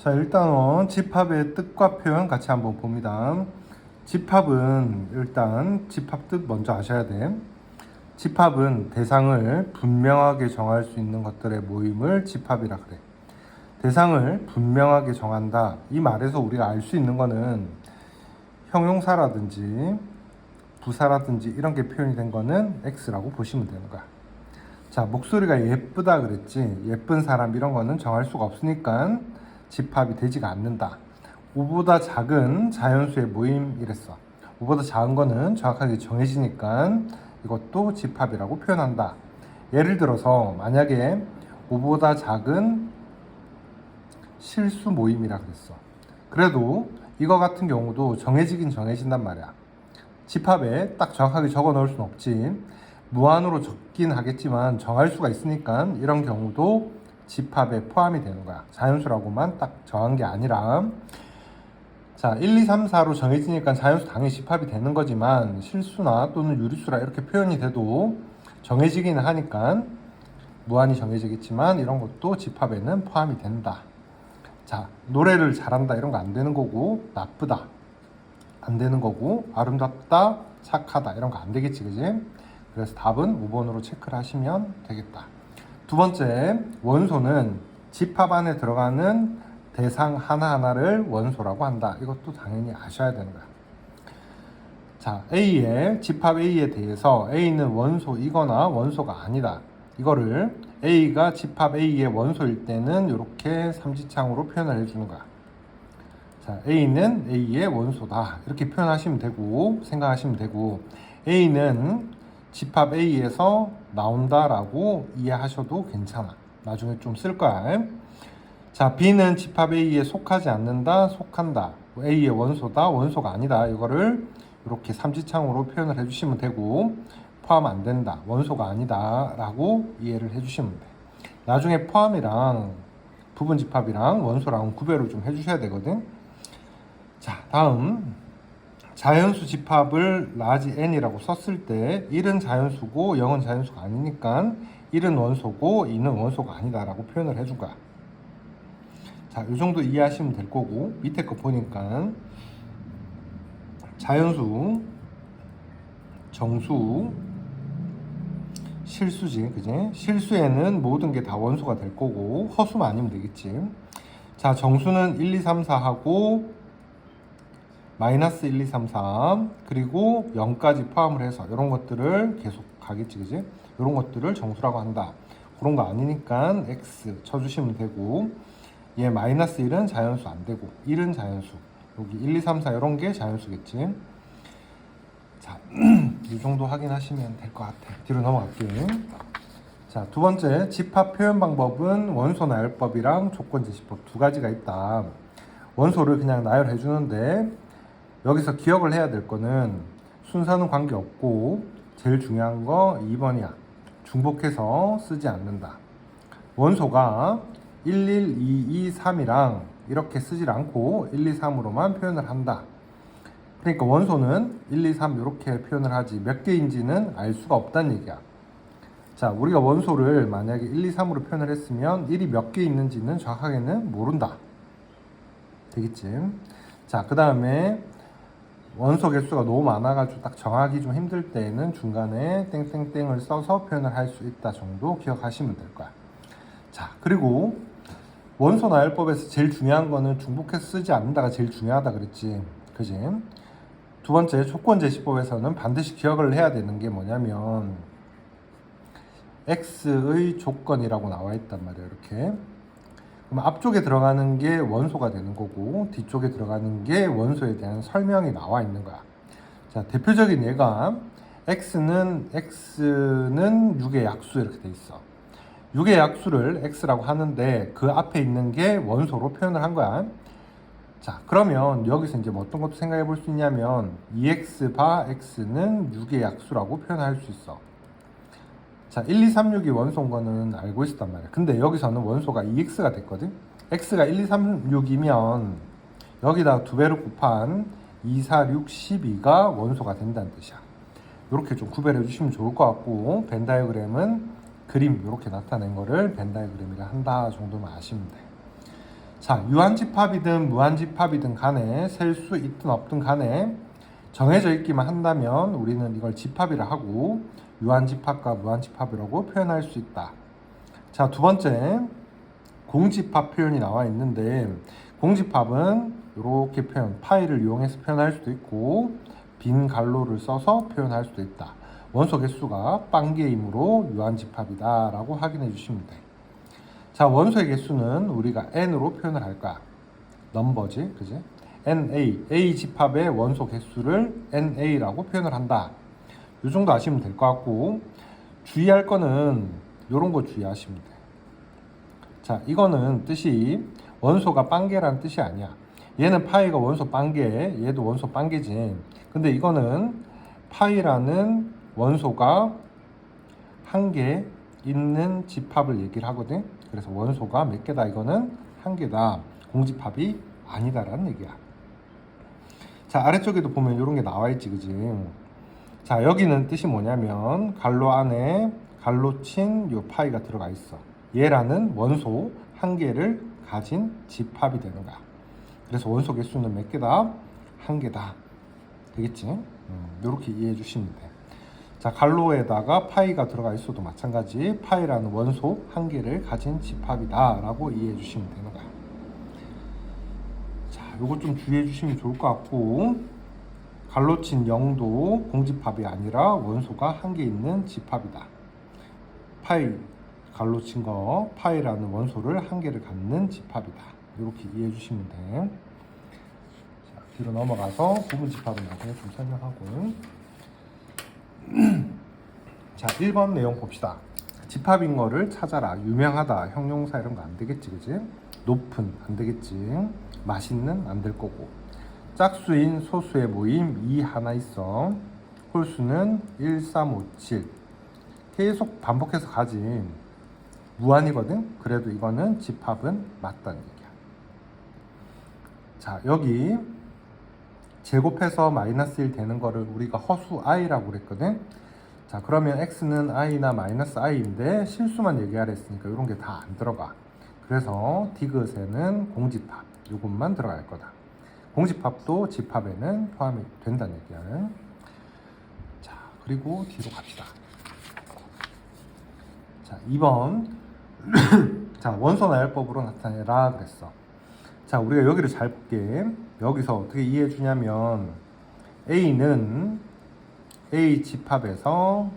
자, 일단은 집합의 뜻과 표현 같이 한번 봅니다. 집합은 일단 집합 뜻 먼저 아셔야 돼. 집합은 대상을 분명하게 정할 수 있는 것들의 모임을 집합이라 그래. 대상을 분명하게 정한다. 이 말에서 우리가 알 수 있는 거는 형용사라든지 부사라든지 이런 게 표현이 된 거는 X라고 보시면 되는 거야. 자, 목소리가 예쁘다 그랬지. 예쁜 사람 이런 거는 정할 수가 없으니까 집합이 되지가 않는다. 5보다 작은 자연수의 모임 이랬어. 5보다 작은 거는 정확하게 정해지니까 이것도 집합이라고 표현한다. 예를 들어서 만약에 5보다 작은 실수 모임이라 그랬어. 그래도 이거 같은 경우도 정해지긴 정해진단 말이야. 집합에 딱 정확하게 적어 넣을 수는 없지. 무한으로 적긴 하겠지만 정할 수가 있으니까 이런 경우도 집합에 포함이 되는 거야. 자연수라고만 딱 정한 게 아니라. 자, 1, 2, 3, 4로 정해지니까 자연수 당연히 집합이 되는 거지만 실수나 또는 유리수라 이렇게 표현이 돼도 정해지기는 하니까 무한히 정해지겠지만 이런 것도 집합에는 포함이 된다. 자, 노래를 잘한다 이런 거 안 되는 거고, 나쁘다 안 되는 거고, 아름답다 착하다 이런 거 안 되겠지, 그지? 그래서 답은 5번으로 체크를 하시면 되겠다. 두 번째, 원소는 집합 안에 들어가는 대상 하나하나를 원소라고 한다. 이것도 당연히 아셔야 되는 거야. 자, A의 집합 A에 대해서 A는 원소이거나 원소가 아니다. 이거를 A가 집합 A의 원소일 때는 이렇게 삼지창으로 표현을 해주는 거야. 자, A는 A의 원소다. 이렇게 표현하시면 되고, 생각하시면 되고, A는 집합 A에서 나온다라고 이해하셔도 괜찮아. 나중에 좀 쓸 거야. 자, B는 집합 A에 속하지 않는다, 속한다. A의 원소다, 원소가 아니다. 이거를 이렇게 삼지창으로 표현을 해주시면 되고, 포함 안 된다, 원소가 아니다 라고 이해를 해주시면 돼. 나중에 포함이랑 부분 집합이랑 원소랑 구별을 좀 해주셔야 되거든. 자, 다음 자연수 집합을 라지 n이라고 썼을 때 1은 자연수고 0은 자연수가 아니니까 1은 원소고 2는 원소가 아니다 라고 표현을 해준 거야. 자, 이 정도 이해하시면 될 거고, 밑에 거 보니까 자연수, 정수, 실수지, 그지? 실수에는 모든 게 다 원소가 될 거고, 허수만 아니면 되겠지. 자, 정수는 1, 2, 3, 4하고 마이너스 1, 2, 3, 4 그리고 0까지 포함을 해서 이런 것들을 계속 가겠지, 그지? 이런 것들을 정수라고 한다. 그런 거 아니니까 X 쳐주시면 되고, 얘 마이너스 1은 자연수 안 되고 1은 자연수, 여기 1, 2, 3, 4 이런 게 자연수겠지. 자, 이 정도 확인하시면 될 것 같아. 뒤로 넘어갈게요. 자, 두 번째, 집합 표현 방법은 원소 나열법이랑 조건 제시법 두 가지가 있다. 원소를 그냥 나열해 주는데 여기서 기억을 해야 될 거는 순서는 관계없고 제일 중요한 거 2번이야. 중복해서 쓰지 않는다. 원소가 1, 1, 2, 2, 3이랑 이렇게 쓰질 않고 1, 2, 3으로만 표현을 한다. 그러니까 원소는 1, 2, 3 이렇게 표현을 하지 몇 개인지는 알 수가 없다는 얘기야. 자, 우리가 원소를 만약에 1, 2, 3으로 표현을 했으면 1이 몇 개 있는지는 정확하게는 모른다. 되겠지? 자, 그 다음에 원소 개수가 너무 많아가지고 딱 정하기 좀 힘들 때에는 중간에 땡땡땡을 써서 표현을 할 수 있다 정도 기억하시면 될 거야. 자, 그리고 원소 나열법에서 제일 중요한 거는 중복해서 쓰지 않는다가 제일 중요하다 그랬지. 그지? 두 번째, 조건 제시법에서는 반드시 기억을 해야 되는 게 뭐냐면 X의 조건이라고 나와 있단 말이에요. 이렇게. 그럼 앞쪽에 들어가는 게 원소가 되는 거고 뒤쪽에 들어가는 게 원소에 대한 설명이 나와 있는 거야. 자, 대표적인 예가 X는 6의 약수 이렇게 돼 있어. 6의 약수를 X라고 하는데 그 앞에 있는 게 원소로 표현을 한 거야. 자, 그러면 여기서 이제 뭐 어떤 것도 생각해 볼 수 있냐면 2x 바 x는 6의 약수라고 표현할 수 있어. 자, 1, 2, 3, 6이 원소인 거는 알고 있었단 말이야. 근데 여기서는 원소가 2x가 됐거든. x가 1, 2, 3, 6이면 여기다가 두 배를 곱한 2, 4, 6, 12가 원소가 된다는 뜻이야. 이렇게 좀 구별해 주시면 좋을 것 같고, 벤 다이어그램은 그림 이렇게 나타낸 거를 벤 다이어그램이라 한다 정도만 아시면 돼. 자, 유한집합이든 무한집합이든 간에 셀 수 있든 없든 간에 정해져 있기만 한다면 우리는 이걸 집합이라 하고 유한집합과 무한집합이라고 표현할 수 있다. 자, 두 번째 공집합 표현이 나와 있는데 공집합은 이렇게 파이를 이용해서 표현할 수도 있고 빈 갈로를 써서 표현할 수도 있다. 원소 개수가 빵개이므로 유한집합이다 라고 확인해 주시면 돼. 자, 원소의 개수는 우리가 n으로 표현을 할 거야. 넘버지, 그지? NA, A 집합의 원소 개수를 NA라고 표현을 한다. 이 정도 아시면 될 것 같고 주의할 거는 이런 거 주의하시면 돼. 자, 이거는 뜻이 원소가 빵개라는 뜻이 아니야. 얘는 파이가 원소 빵개, 얘도 원소 빵개지. 근데 이거는 파이라는 원소가 한 개 있는 집합을 얘기를 하거든. 그래서 원소가 몇 개다? 이거는 한 개다. 공집합이 아니다라는 얘기야. 자, 아래쪽에도 보면 이런 게 나와 있지, 그지? 자, 여기는 뜻이 뭐냐면 갈로 안에 갈로 친 요 파이가 들어가 있어. 얘라는 원소 한 개를 가진 집합이 되는 거야. 그래서 원소 개수는 몇 개다? 한 개다. 되겠지? 이렇게 이해해 주시면 돼. 자, 갈로에다가 파이가 들어가 있어도 마찬가지 파이라는 원소 한 개를 가진 집합이다 라고 이해해 주시면 되는 거야. 자, 요거 좀 주의해 주시면 좋을 것 같고 갈로친 0도 공집합이 아니라 원소가 한 개 있는 집합이다. 파이 갈로친 거 파이라는 원소를 한 개를 갖는 집합이다. 이렇게 이해해 주시면 돼. 자, 뒤로 넘어가서 부분 집합은 나중에 좀 설명하고. 자, 1번 내용 봅시다. 집합인 거를 찾아라. 유명하다. 형용사 이런 거 안 되겠지, 그지? 높은 안 되겠지. 맛있는 안 될 거고. 짝수인 소수의 모임 2 하나 있어. 홀수는 1, 3, 5, 7. 계속 반복해서 가지. 무한이거든? 그래도 이거는 집합은 맞다는 얘기야. 자, 여기 제곱해서 마이너스 1 되는 거를 우리가 허수 i라고 그랬거든? 자, 그러면 x는 i나 마이너스 i인데 실수만 얘기하라 했으니까 이런 게 다 안 들어가. 그래서 디귿에는 공집합 이것만 들어갈 거다. 공집합도 집합에는 포함이 된다는 얘기야. 자, 그리고 뒤로 갑시다. 자, 2번 자, 원소 나열법으로 나타내라 그랬어. 자, 우리가 여기를 잘 볼게. 여기서 어떻게 이해해 주냐면 A는 A 집합에서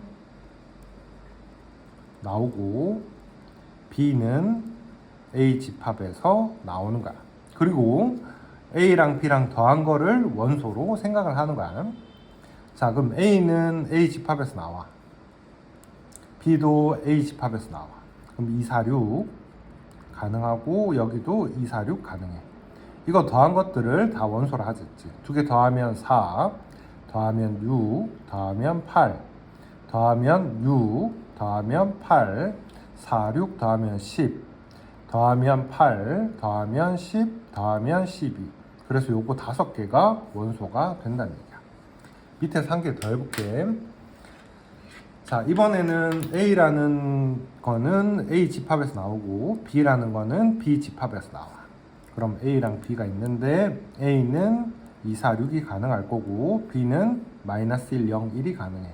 나오고 B는 A 집합에서 나오는 거야. 그리고 A랑 B랑 더한 거를 원소로 생각을 하는 거야. 자, 그럼 A는 A 집합에서 나와. B도 A 집합에서 나와. 그럼 2, 4, 6 가능하고 여기도 2, 4, 6 가능해. 이거 더한 것들을 다 원소로 하겠지. 두 개 더하면 4, 더하면 6, 더하면 8, 더하면 6, 더하면 8, 4, 6 더하면 10, 더하면 8, 더하면 10, 더하면 12. 그래서 요거 5개가 원소가 된다는 얘기야. 밑에서 한 개 더 해볼게. 자, 이번에는 A라는 거는 A 집합에서 나오고 B라는 거는 B 집합에서 나와. 그럼 A랑 B가 있는데 A는 2, 4, 6이 가능할 거고 B는 마이너스 1, 0, 1이 가능해.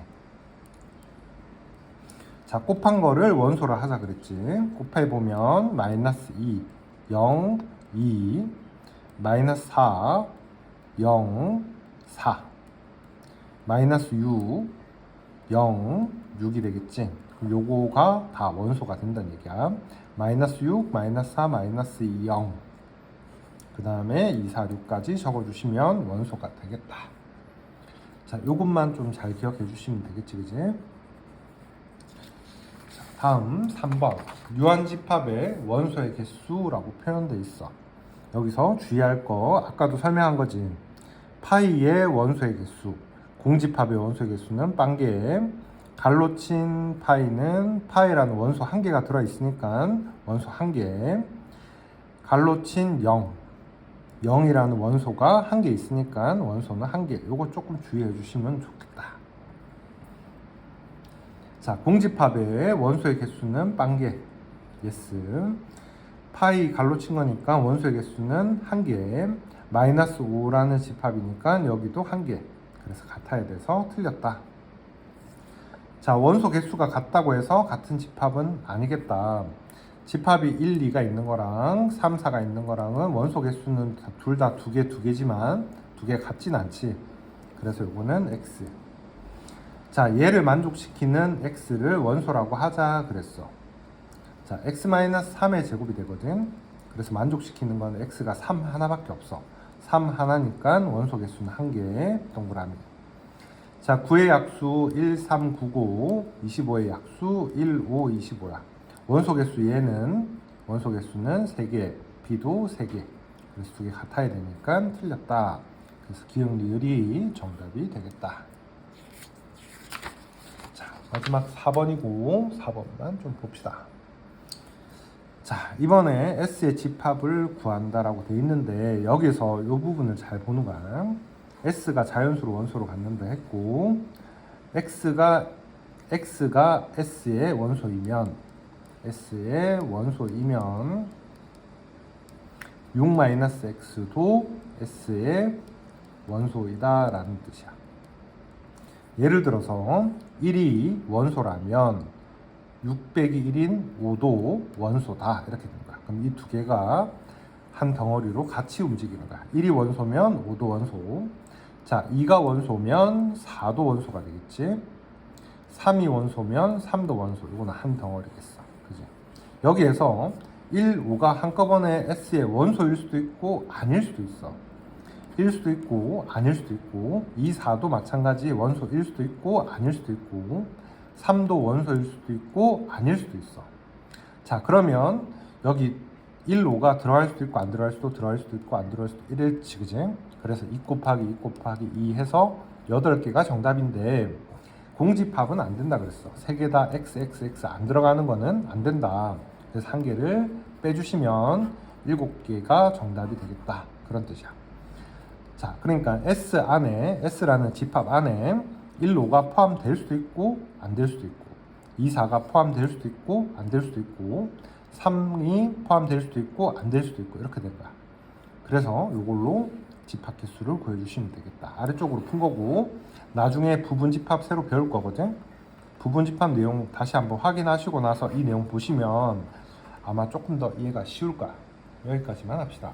자, 곱한 거를 원소로 하자 그랬지. 곱해보면 마이너스 2, 0, 2, 마이너스 4, 0, 4, 마이너스 6, 0, 6이 되겠지. 그럼 요거가 다 원소가 된다는 얘기야. 마이너스 6, 마이너스 4, 마이너스 2, 0. 그 다음에 2, 4, 6까지 적어주시면 원소가 되겠다. 자, 요것만 좀 잘 기억해 주시면 되겠지, 그지? 자, 다음 3번. 유한집합의 원소의 개수라고 표현되어 있어. 여기서 주의할 거, 아까도 설명한 거지. 파이의 원소의 개수. 공집합의 원소의 개수는 빵개. 갈로 친 파이는 파이라는 원소 한 개가 들어있으니까 원소 한 개. 갈로 친 0. 0이라는 원소가 한 개 있으니까 원소는 한 개. 요거 조금 주의해 주시면 좋겠다. 자, 공집합의 원소의 개수는 빵개. 예스. 파이 갈로 친 거니까 원소의 개수는 1개, 마이너스 5라는 집합이니까 여기도 1개. 그래서 같아야 돼서 틀렸다. 자, 원소 개수가 같다고 해서 같은 집합은 아니겠다. 집합이 1, 2가 있는 거랑 3, 4가 있는 거랑은 원소 개수는 둘 다 2개지만 2개 같진 않지. 그래서 이거는 X. 자, 얘를 만족시키는 X를 원소라고 하자 그랬어. 자, X-3의 제곱이 되거든. 그래서 만족시키는 건 X가 3 하나밖에 없어. 3 하나니까 원소 개수는 1개, 동그라미. 자, 9의 약수 1, 3, 9, 9, 25의 약수 1, 5, 25야. 원소 개수 얘는, 원소 개수는 3개, B도 3개. 그래서 2개 같아야 되니까 틀렸다. 그래서 기억 리을이 정답이 되겠다. 자, 마지막 4번이고 4번만 좀 봅시다. 자, 이번에 S의 집합을 구한다라고 돼 있는데 여기서 이 부분을 잘 보는 거야. S가 자연수로 원소로 갔는다 했고 X가 S의 원소이면 6-X도 S의 원소이다 라는 뜻이야. 예를 들어서 1이 원소라면 6 빼기 1인 5도 원소다 이렇게 된 거야. 그럼 이 두 개가 한 덩어리로 같이 움직이는 거야. 1이 원소면 5도 원소. 자, 2가 원소면 4도 원소가 되겠지. 3이 원소면 3도 원소. 이거는 한 덩어리겠어. 그지? 여기에서 1, 5가 한꺼번에 S의 원소일 수도 있고 아닐 수도 있어. 일 수도 있고 아닐 수도 있고 2, 4도 마찬가지 원소일 수도 있고 아닐 수도 있고 3도 원소일 수도 있고 아닐 수도 있어. 자, 그러면 여기 1, 5가 들어갈 수도 있고 안 들어갈 수도 들어갈 수도 있고 안 들어갈 수도 이랬지, 그지? 그래서 2 곱하기 2 곱하기 2 해서 8개가 정답인데 공집합은 안 된다 그랬어. 3개 다 XXX 안 들어가는 거는 안 된다. 그래서 1개를 빼주시면 7개가 정답이 되겠다. 그런 뜻이야. 자, 그러니까 S 안에, S라는 집합 안에 1, 5가 포함될 수도 있고 안 될 수도 있고 2, 4가 포함될 수도 있고 안 될 수도 있고 3이 포함될 수도 있고 안 될 수도 있고 이렇게 된 거야. 그래서 이걸로 집합 개수를 구해주시면 되겠다. 아래쪽으로 푼 거고 나중에 부분집합 새로 배울 거거든. 부분집합 내용 다시 한번 확인하시고 나서 이 내용 보시면 아마 조금 더 이해가 쉬울 거야. 여기까지만 합시다.